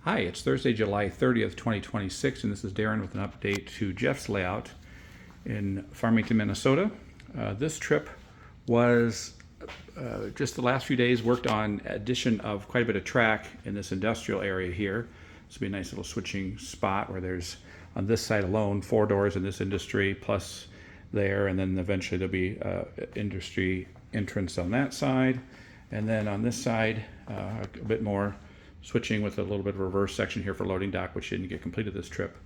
Hi, it's Thursday, July 30th, 2026, and this is Darren with an update to Jeff's layout in Farmington, Minnesota. This trip was just the last few days worked on addition of quite a bit of track in this industrial area here. This will be a nice little switching spot where there's, on this side alone, 4 doors in this industry plus there, and then eventually there'll be industry entrance on that side. And then on this side, a bit more switching with a little bit of a reverse section here for loading dock, which didn't get completed this trip.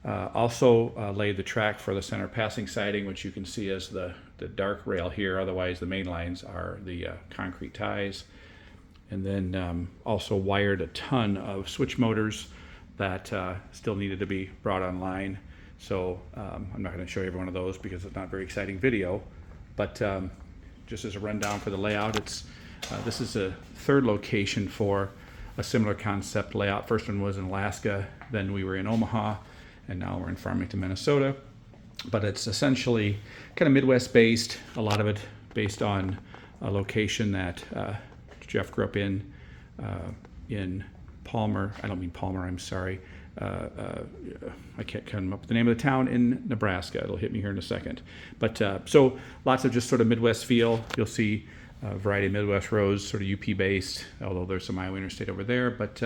Also laid the track for the center passing siding, which you can see as the dark rail here. Otherwise, the main lines are the concrete ties. And then also wired a ton of switch motors that still needed to be brought online. So I'm not going to show you every one of those because it's not a very exciting video. But just as a rundown for the layout, this is a third location for a similar concept layout. First one was in Alaska, then we were in Omaha, and now we're in Farmington, Minnesota. But it's essentially kind of Midwest based, a lot of it based on a location that Jeff grew up in Palmer. I don't mean Palmer, I'm sorry. I can't come up with the name of the town in Nebraska. It'll hit me here in a second. But so lots of just sort of Midwest feel. You'll see a variety of Midwest roads, sort of UP based, although there's some Iowa Interstate over there, but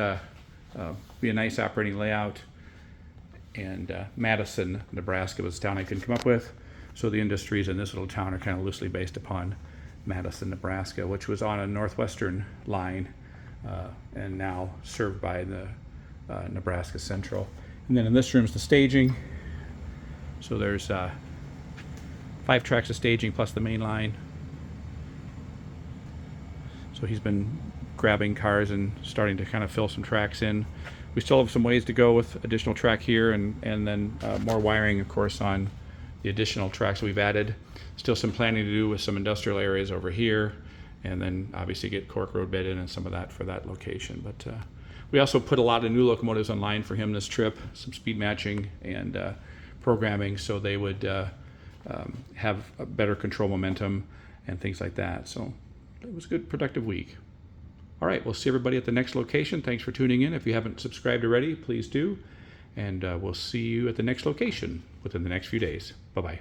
be a nice operating layout. And Madison, Nebraska was the town I couldn't come up with. So the industries in this little town are kind of loosely based upon Madison, Nebraska, which was on a northwestern line and now served by the Nebraska Central. And then in this room is the staging. So there's 5 tracks of staging plus the main line. So he's been grabbing cars and starting to kind of fill some tracks in. We still have some ways to go with additional track here and then more wiring, of course, on the additional tracks we've added. Still some planning to do with some industrial areas over here, and then obviously get Cork Road bed in and some of that for that location. But we also put a lot of new locomotives online for him this trip, some speed matching and programming, so they would have a better control momentum and things like that. So it was a good, productive week. All right, we'll see everybody at the next location. Thanks for tuning in. If you haven't subscribed already, please do. And we'll see you at the next location within the next few days. Bye-bye.